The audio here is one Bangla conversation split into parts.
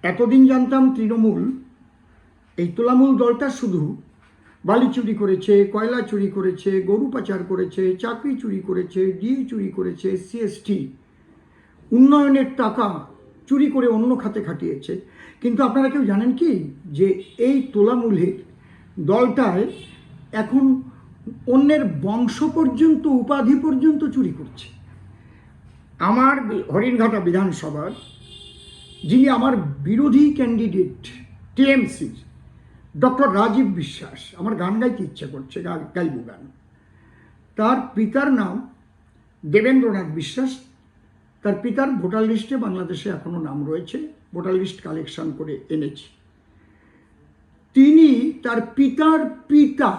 এতদিন জানতাম তৃণমূল, এই তোলামূল দলটা শুধু বালি চুরি করেছে, কয়লা চুরি করেছে, গরু পাচার করেছে, চাকরি চুরি করেছে, ডিএ চুরি করেছে, সিএসটি উন্নয়নের টাকা চুরি করে অন্য খাতে খাটিয়েছে। কিন্তু আপনারা কেউ জানেন কি যে এই তোলামূলের দলটায় এখন অন্যের বংশ পর্যন্ত, উপাধি পর্যন্ত চুরি করছে। আমার হরিণঘাটা বিধানসভার যিনি আমার বিরোধী ক্যান্ডিডেট টিএমসির ডক্টর রাজীব বিশ্বাস, আমার গান গাইতে ইচ্ছে করছে, গাইব গান। তার পিতার নাম দেবেন্দ্রনাথ বিশ্বাস। তার পিতার ভোটার লিস্টে বাংলাদেশে এখনও নাম রয়েছে, ভোটার লিস্ট কালেকশন করে এনেছি। তিনি তার পিতার পিতা,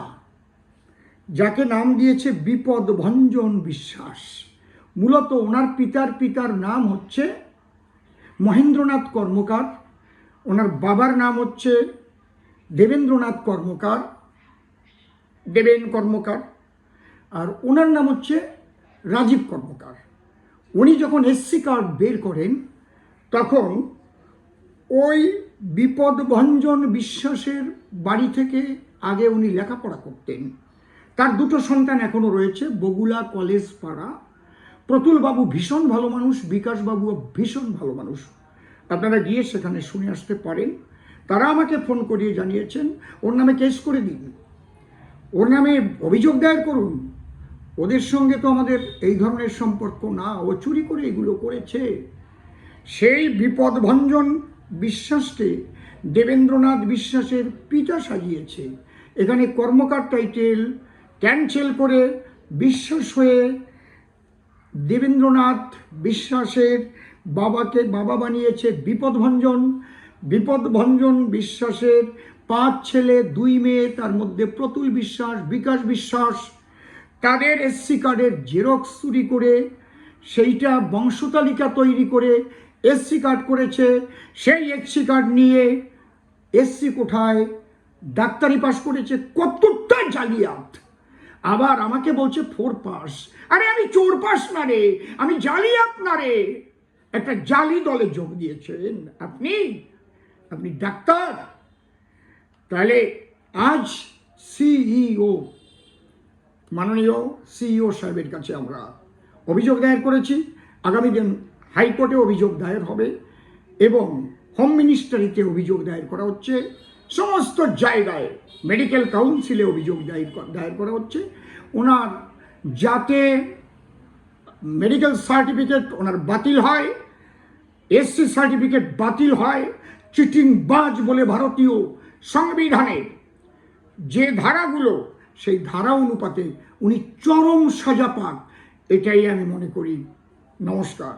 যাকে নাম দিয়েছে বিপদভঞ্জন বিশ্বাস, মূলত ওনার পিতার নাম হচ্ছে মহেন্দ্রনাথ কর্মকার, ওনার বাবার নাম হচ্ছে দেবেন্দ্রনাথ কর্মকার, দেবেন কর্মকার, আর ওনার নাম হচ্ছে রাজীব কর্মকার। উনি যখন এসসি কার্ড বের করেন তখন ওই বিপদভঞ্জন বিশ্বাসের বাড়ি থেকে আগে উনি লেখাপড়া করতেন। তার দুটো সন্তান এখনও রয়েছে, বগুলা কলেজ পাড়া। প্রতুলবাবু ভীষণ ভালো মানুষ, বিকাশবাবু ভীষণ ভালো মানুষ, আপনারা গিয়ে সেখানে শুনে আসতে পারেন। তারা আমাকে ফোন করিয়ে জানিয়েছেন ওর নামে কেস করে দিন, ওর নামে অভিযোগ দায়ের করুন, ওদের সঙ্গে তো আমাদের এই ধরনের সম্পর্ক না, ও চুরি করে এগুলো করেছে। সেই বিপদভঞ্জন বিশ্বাসকে দেবেন্দ্রনাথ বিশ্বাসের পিতা সাজিয়েছে। এখানে কর্মকার টাইটেল ক্যান্সেল করে বিশ্বাস হয়ে দেবেন্দ্রনাথ বিশ্বাসের বাবাকে বাবা বানিয়েছে বিপদভঞ্জন। বিপদভঞ্জন বিশ্বাসের 5 ছেলে 2 মেয়ে, তার মধ্যে প্রতুল বিশ্বাস, বিকাশ বিশ্বাস, তাদের এসসি কার্ডের জেরক্স চুরি করে সেইটা বংশতালিকা তৈরি করে এসসি কার্ড করেছে। সেই এসসি কার্ড নিয়ে এসসি কোঠায় ডাক্তারি পাস করেছে, কতটা জালিয়াত। আবার আমাকে বলছে 4 পাস। আরে আমি চোর পাস না রে, আমি জালিয়াত না রে। একটা জালি দলে যোগ দিয়েছেন আপনি, আপনি ডাক্তার। তাহলে আজ সিইও, মাননীয় সিইও সাহেবের কাছে আমরা অভিযোগ দায়ের করেছি। আগামী দিন হাইকোর্টে অভিযোগ দায়ের হবে এবং হোম মিনিস্ট্রিতে অভিযোগ দায়ের করা হচ্ছে, সমস্ত জায়গায় মেডিকেল কাউন্সিলে অভিযোগ দায়ের করা হচ্ছে। ওনার যাতে মেডিকেল সার্টিফিকেট ওনার বাতিল হয়, এসসি সার্টিফিকেট বাতিল হয়। চিটিংবাজ বলে ভারতীয় সংবিধানের যে ধারাগুলো, সেই ধারা অনুপাতে উনি চরম সাজা পান, এটাই আমি মনে করি। নমস্কার।